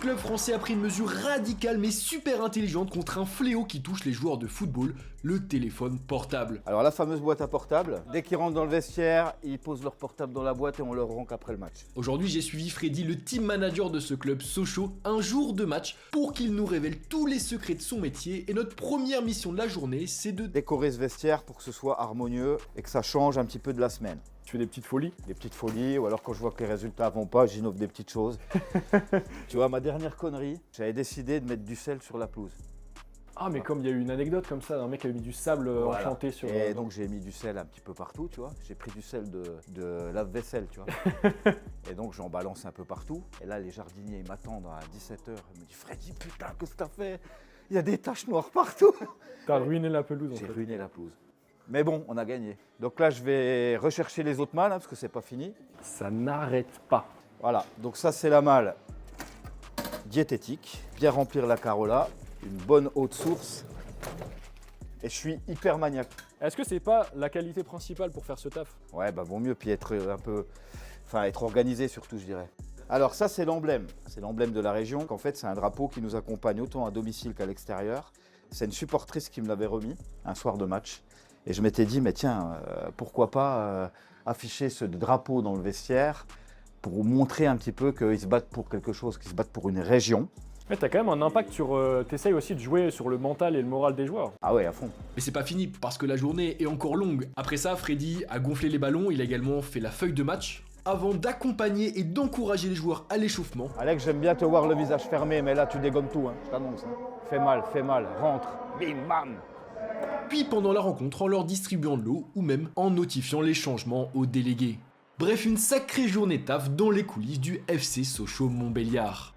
club français a pris une mesure radicale mais super intelligente contre un fléau qui touche les joueurs de football, le téléphone portable. Alors la fameuse boîte à portable, dès qu'ils rentrent dans le vestiaire, ils posent leur portable dans la boîte et on leur rend qu'après le match. Aujourd'hui, j'ai suivi Freddy, le team manager de ce club Sochaux, un jour de match pour qu'il nous révèle tous les secrets de son métier. Et notre première mission de la journée, c'est de Décorer ce vestiaire pour que ce soit harmonieux et que ça change un petit peu de la semaine. Tu fais des petites folies? Des petites folies, ou alors quand je vois que les résultats vont pas, j'innove des petites choses. Tu vois, ma dernière connerie, j'avais décidé de mettre du sel sur la pelouse. Ah, mais comme il y a eu une anecdote comme ça, d'un mec qui avait mis du sable Voilà. enchanté sur... Et donc j'ai mis du sel un petit peu partout, tu vois. J'ai pris du sel de lave-vaisselle, tu vois. Et donc j'en balance un peu partout. Et là, les jardiniers, ils m'attendent à 17h. Ils me disent, Freddy, putain, qu'est-ce que t'as fait? Il y a des taches noires partout. T'as ruiné la pelouse en J'ai fait. ruiné la pelouse. Mais bon, on a gagné. Donc là, je vais rechercher les autres malles, hein, parce que c'est pas fini. Ça n'arrête pas. Voilà, donc ça, c'est la malle diététique. Bien remplir la Carola, une bonne eau de source. Et je suis hyper maniaque. Est-ce que c'est pas la qualité principale pour faire ce taf? Ouais, bah vaut mieux, puis être un peu... Enfin, être organisé surtout, je dirais. Alors ça, c'est l'emblème. C'est l'emblème de la région. En fait, c'est un drapeau qui nous accompagne autant à domicile qu'à l'extérieur. C'est une supportrice qui me l'avait remis un soir de match. Et je m'étais dit, mais tiens, pourquoi pas afficher ce drapeau dans le vestiaire pour montrer un petit peu qu'ils se battent pour quelque chose, qu'ils se battent pour une région. Mais t'as quand même un impact sur... T'essayes aussi de jouer sur le mental et le moral des joueurs. Ah ouais, à fond. Mais c'est pas fini, parce que la journée est encore longue. Après ça, Freddy a gonflé les ballons, il a également fait la feuille de match, avant d'accompagner et d'encourager les joueurs à l'échauffement. Alex, j'aime bien te voir le visage fermé, mais là, tu dégommes tout, hein, je t'annonce. Hein. Fais mal, rentre, bim, bam. Puis pendant la rencontre, en leur distribuant de l'eau, ou même en notifiant les changements aux délégués. Bref, une sacrée journée taf dans les coulisses du FC Sochaux-Montbéliard.